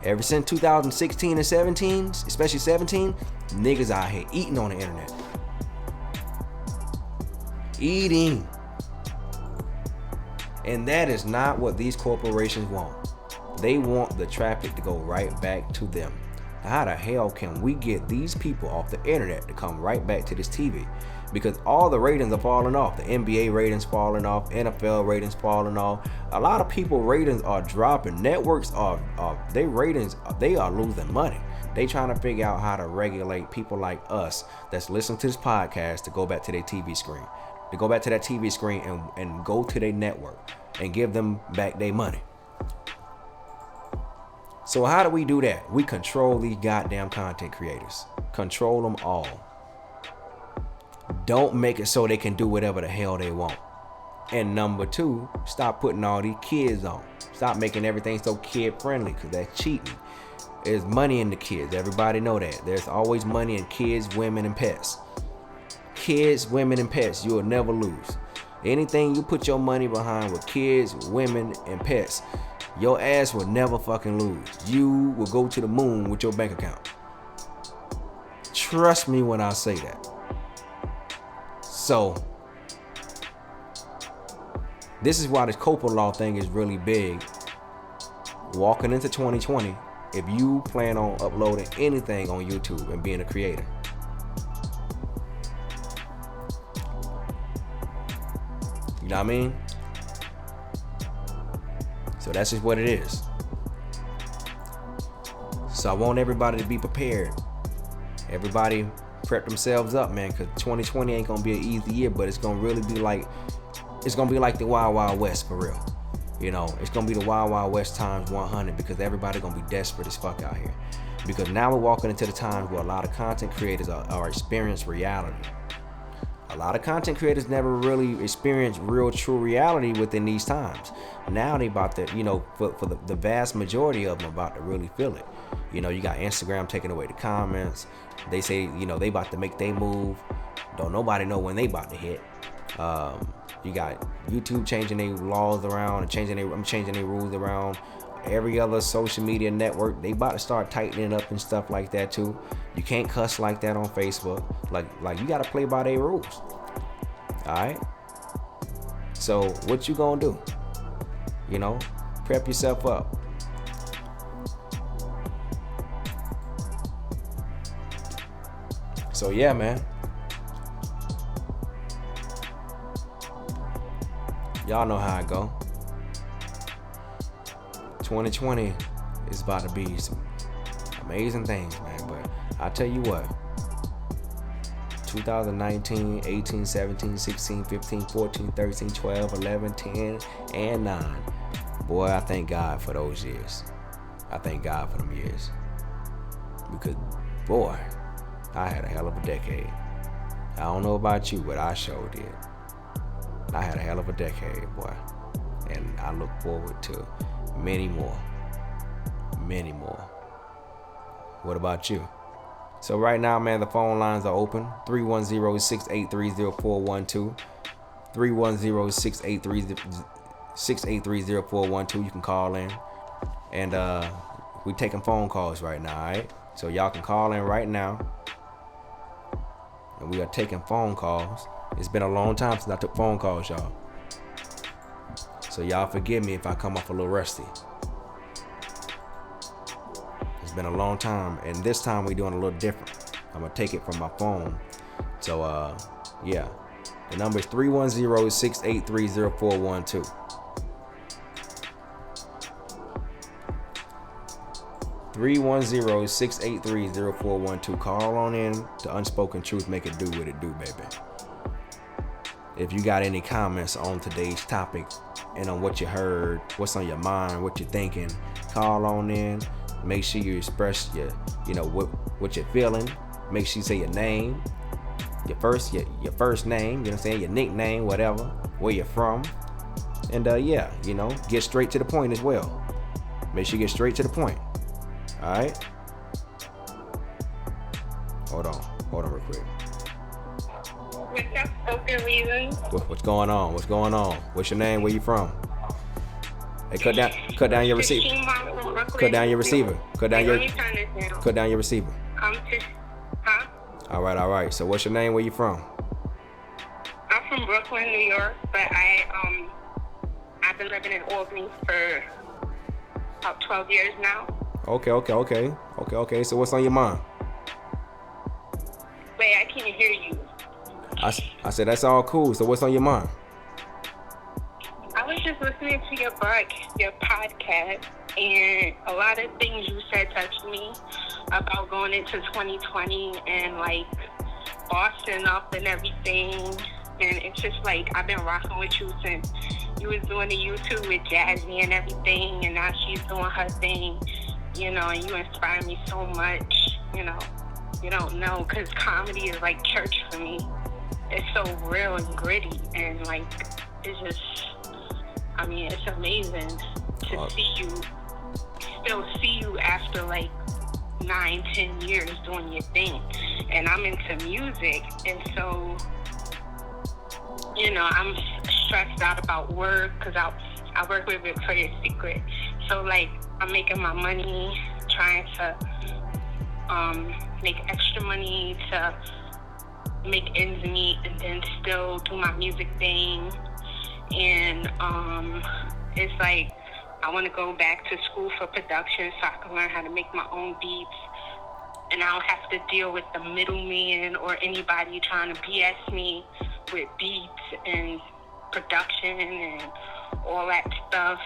Ever since 2016 and 17, especially 17, niggas out here eating on the internet. Eating. And that is not what these corporations want. They want the traffic to go right back to them. How the hell can we get these people off the internet to come right back to this TV? Because all the ratings are falling off. The NBA ratings falling off, NFL ratings falling off. A lot of people ratings are dropping. Networks they are losing money. They trying to figure out how to regulate people like us that's listening to this podcast to go back to their TV screen. To go back to that TV screen and go to their network and give them back their money. So how do we do that? We control these goddamn content creators. Control them all. Don't make it so they can do whatever the hell they want. And number two, stop putting all these kids on. Stop making everything so kid friendly, because that's cheating. There's money in the kids. Everybody know that. There's always money in kids, women, and pets. Kids, women, and pets, you'll never lose. Anything you put your money behind with kids, women, and pets, your ass will never fucking lose. You will go to the moon with your bank account. Trust me when I say that. So, this is why this COPA law thing is really big. Walking into 2020, if you plan on uploading anything on YouTube and being a creator. You know what I mean? So that's just what it is. So I want everybody to be prepared. Everybody prep themselves up, man, because 2020 ain't gonna be an easy year, but it's gonna really be like, it's gonna be like the Wild Wild West for real. You know, it's gonna be the Wild Wild West times 100, because everybody gonna be desperate as fuck out here. Because now we're walking into the times where a lot of content creators are experiencing reality. A lot of content creators never really experienced real, true reality within these times. Now they about to, you know, for the vast majority of them about to really feel it. You know, you got Instagram taking away the comments. They say, you know, they about to make their move. Don't nobody know when they about to hit. You got YouTube changing their laws around and changing their rules around. Every other social media network, they about to start tightening up and stuff like that too. You can't cuss like that on Facebook. Like you gotta play by their rules. Alright? So what you gonna do? You know, prep yourself up. So yeah, man. Y'all know how it go. 2020 is about to be some amazing things, man. But I tell you what, 2019, 18, 17, 16, 15, 14, 13, 12, 11, 10, and 9. Boy, I thank God for those years. I thank God for them years. Because, boy, I had a hell of a decade. I don't know about you, but I sure did. I had a hell of a decade, boy. And I look forward to many more. Many more. What about you? So right now, man, the phone lines are open. 310-683-0412. 310-683-0412. You can call in. And we taking phone calls right now, all right? So y'all can call in right now. And we are taking phone calls. It's been a long time since I took phone calls, y'all. So y'all forgive me if I come off a little rusty. It's been a long time, and this time we doing a little different. I'm gonna take it from my phone. So yeah. The number is 310-683-0412. 310-683-0412. Call on in to Unspoken Truth. Make it do what it do, baby. If you got any comments on today's topic and on what you heard, what's on your mind, what you're thinking, call on in. Make sure you express what you're feeling. Make sure you say your name, your first name, you know what I'm saying, your nickname, whatever, where you're from. And get straight to the point as well. Make sure you get straight to the point. All right? Hold on real quick. What's up, Spoken Reasons? What's going on? What's your name? Where you from? Hey, cut down your receiver. Cut down your receiver. Cut down your receiver. All right. So what's your name? Where you from? I'm from Brooklyn, New York, but I've been living in Albany for about 12 years now. Okay. So what's on your mind? Wait, I can't hear you. I said that's all cool. So what's on your mind? I was just listening to your podcast, and a lot of things you said touched me about going into 2020 and like bossing up and everything. And it's just like I've been rocking with you since you was doing the YouTube with Jazzy and everything, and now she's doing her thing, and you inspire me so much. You don't know, because comedy is like church for me. It's so real and gritty, and like it's amazing to still see you after like 9-10 years doing your thing. And I'm into music, and so I'm stressed out about work because I work with Victoria's Secret, so like I'm making my money, trying to make extra money to make ends meet, and then still do my music thing. And it's like I want to go back to school for production so I can learn how to make my own beats, and I don't have to deal with the middleman or anybody trying to BS me with beats and production and all that stuff.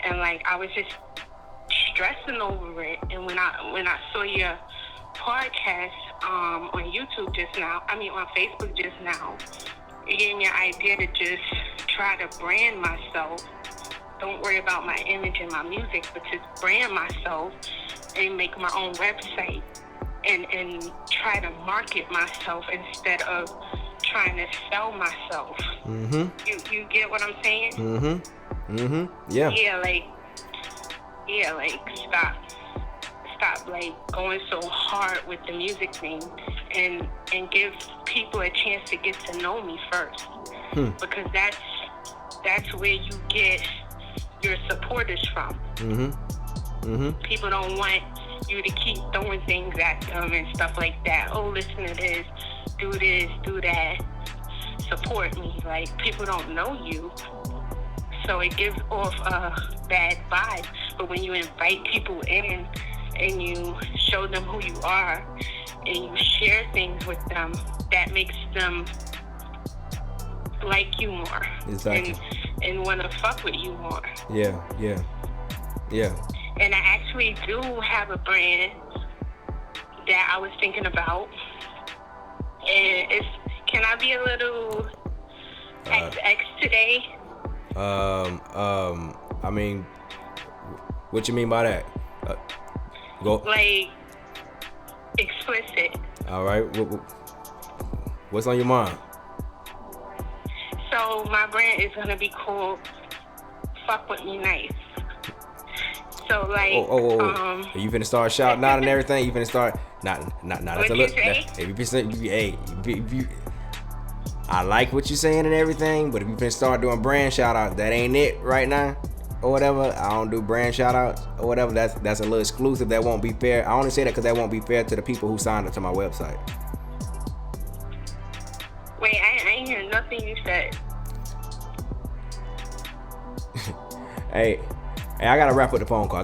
And like I was just stressing over it. And when I saw your podcast on YouTube just now, on Facebook just now, it gave me an idea to just try to brand myself. Don't worry about my image and my music, but just brand myself and make my own website and try to market myself instead of trying to sell myself. Mm-hmm. You get what I'm saying? Mm-hmm. Mm-hmm. Yeah. Yeah, like stop like going so hard with the music thing and give people a chance to get to know me first. Because that's where you get your supporters from. Mm-hmm. Mm-hmm. People don't want you to keep throwing things at them and stuff like that. Oh, listen to this, do that, support me. Like, people don't know you, so it gives off a bad vibe. But when you invite people in and you show them who you are and you share things with them, that makes them like you more. Exactly. And want to fuck with you more. Yeah. And I actually do have a brand that I was thinking about. And can I be a little XX today? I mean, what you mean by that? Go. Like, explicit. All right. What's on your mind? So my brand is gonna be called "Fuck With Me Nice." So like, you finna start shouting out and everything. You finna start not. That's a look. I like what you're saying and everything, but if you finna start doing brand shout outs, that ain't it right now, or whatever. I don't do brand shout outs or whatever. That's a little exclusive. That won't be fair. I only say that because that won't be fair to the people who signed up to my website. Wait, I ain't hear nothing you said. Hey, I gotta wrap up the phone call.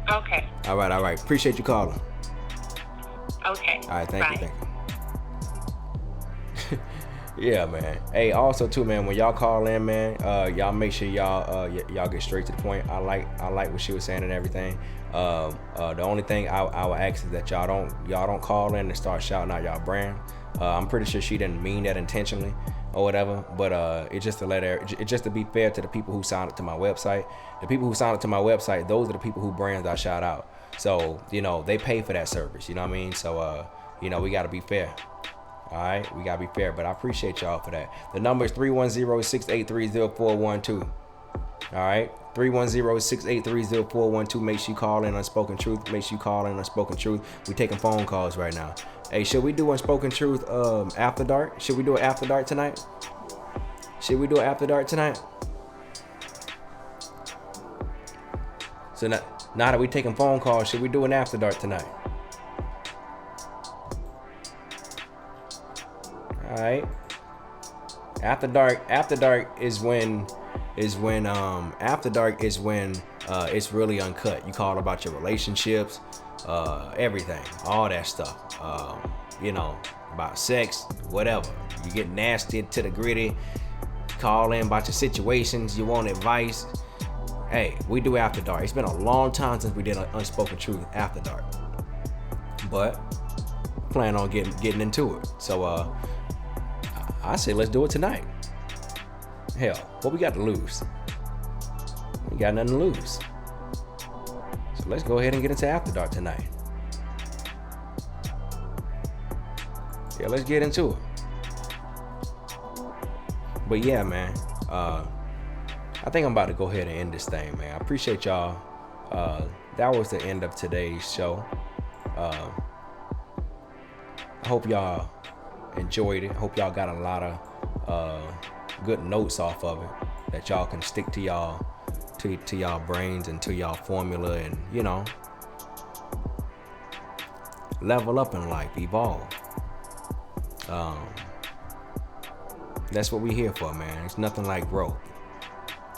Okay. All right. Appreciate you calling. Okay. All right, thank you. Yeah, man. Hey, also too, man, when y'all call in, man, y'all make sure y'all get straight to the point. I like what she was saying and everything. The only thing I would ask is that y'all don't call in and start shouting out y'all brand. I'm pretty sure she didn't mean that intentionally or whatever, but it's just to be fair to the people who signed up to my website. The people who signed up to my website, those are the people who brands I shout out. So, they pay for that service, you know what I mean? So, we gotta be fair. All right, we gotta be fair, but I appreciate y'all for that. The number is 310-683-0412. All right, 310-683-0412. Make sure you call in Unspoken Truth. We taking phone calls right now. Hey, should we do Unspoken Truth after dark? Should we do it after dark tonight? So now that we taking phone calls, should we do an after dark tonight? All right. After dark is when it's really uncut. You call about your relationships, everything, all that stuff. About sex, whatever. You get nasty to the gritty. Call in about your situations. You want advice. Hey, we do after dark. It's been a long time since we did an Unspoken Truth after dark, but plan on getting into it. So I say let's do it tonight. Hell, what we got to lose? We got nothing to lose. So let's go ahead and get into After Dark tonight. Yeah, let's get into it. But yeah, man, I think I'm about to go ahead and end this thing, man. I appreciate y'all. That was the end of today's show. I hope y'all enjoyed it. Hope y'all got a lot of good notes off of it that y'all can stick to y'all brains and to y'all formula, and level up in life, evolve. That's what we here for, man. It's nothing like growth.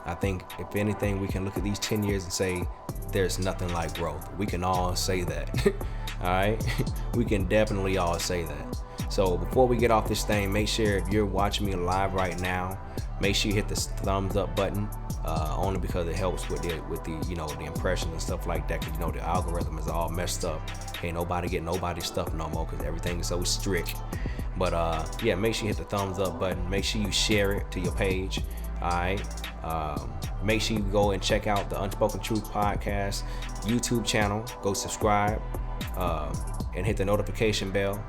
I think if anything, we can look at these 10 years and say there's nothing like growth. We can all say that. All right, we can definitely all say that. So before we get off this thing, make sure if you're watching me live right now, make sure you hit the thumbs up button. only because it helps with the the impressions and stuff like that. 'Cause the algorithm is all messed up. Ain't nobody get nobody's stuff no more because everything is so strict. But yeah, make sure you hit the thumbs up button. Make sure you share it to your page. All right. Make sure you go and check out the Unspoken Truth podcast YouTube channel. Go subscribe and hit the notification bell.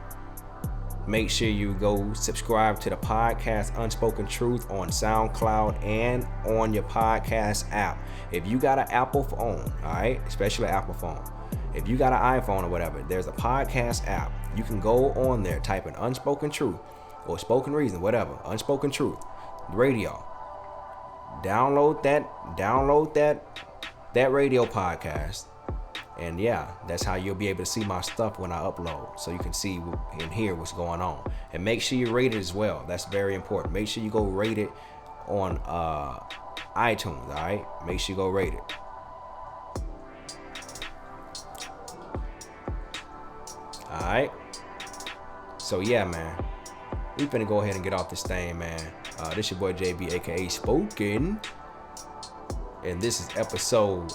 Make sure you go subscribe to the podcast Unspoken Truth on SoundCloud and on your podcast app. If you got an Apple phone, all right, especially an Apple phone. If you got an iPhone or whatever, there's a podcast app. You can go on there, type in Unspoken Truth or Spoken Reason, whatever, Unspoken Truth Radio. Download that radio podcast. And yeah, that's how you'll be able to see my stuff when I upload, so you can see and hear what's going on. And make sure you rate it as well. That's very important. Make sure you go rate it on iTunes, all right? Make sure you go rate it. All right? So yeah, man. We finna go ahead and get off this thing, man. This your boy JB, aka Spoken. And this is episode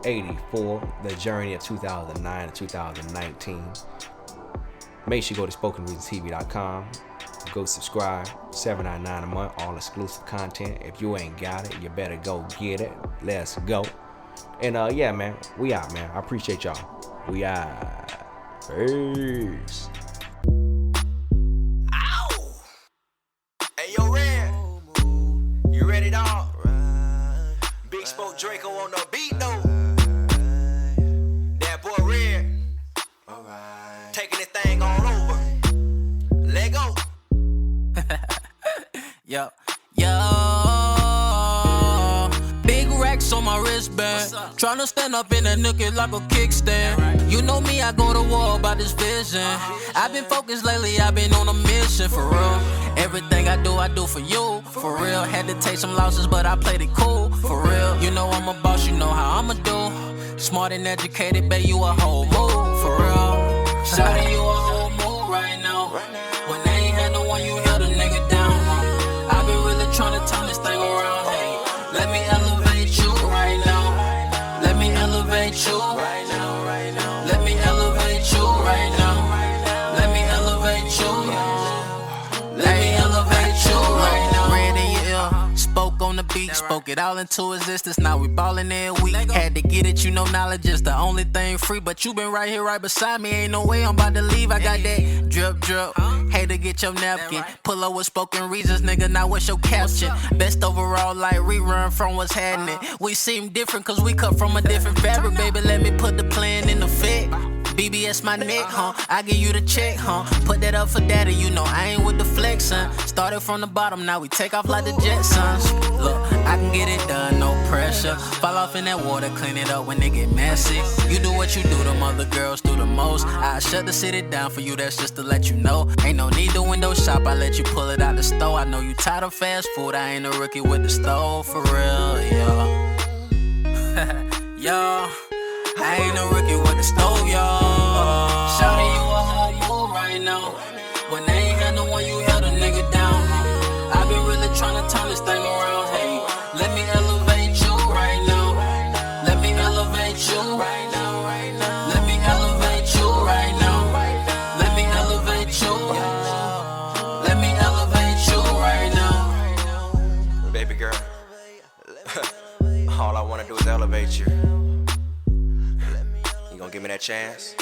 84, the journey of 2009 to 2019. Make sure you go to SpokenReasonTV.com. Go subscribe, $7.99 a month, all exclusive content. If you ain't got it, you better go get it. Let's go. And yeah, man, we out, man. I appreciate y'all. We out. Peace. Ow! Hey, yo, Red. You ready, dog? Big Spoke Draco on the beat, though. That boy Red. Taking this thing all over. Let go. Yo. Big racks on my wristband. Tryna stand up in that nookie like a kickstand. You know me, I go to war about this vision. I've been focused lately, I've been on a mission for real. Everything I do for you, for real. Had to take some losses, but I played it cool, for real. You know I'm a boss, you know how I'ma do. Smart and educated, babe, you a whole move, for real. Shawty, you a whole move right now. When they ain't had no one, you held a nigga down. I've been really tryna turn this thing around. Hey, let me elevate you right now. Let me elevate you right now. Let me elevate you right now. Let me elevate you. Let me elevate you right now. Red in your ear, spoke on the beat, spoke it all into existence. Now we ballin' every week. Had to get it, you know knowledge is the only thing free. But you been right here, right beside me. Ain't no way I'm about to leave. I got that drip. Hate to get your napkin. Pull up with spoken reasons, nigga. Now what's your caption? Best overall, like rerun from what's happening. We seem different cause we cut from a different fabric, baby. Let me put the plan in effect. BBS my neck, huh? I give you the check, huh? Put that up for daddy, you know I ain't with the flexin'. Started from the bottom, now we take off like the Jetsons. Look, I can get it done, no pressure. Fall off in that water, clean it up when it get messy. You do what you do, them other girls do the most. I shut the city down for you, that's just to let you know. Ain't no need to window shop, I let you pull it out the store. I know you tired of fast food, I ain't a rookie with the stove, for real, yo. Yo, I ain't a rookie with the stove, yo. Shawty, you a whole move right now. When they ain't had no one, you held a nigga down. I been really tryna turn this thing around. Hey, let me elevate you right now. Let me elevate you right now. Let me elevate you right now. Let me elevate you. Let me elevate you right now. Baby girl. All I wanna do is elevate you. You gonna give me that chance?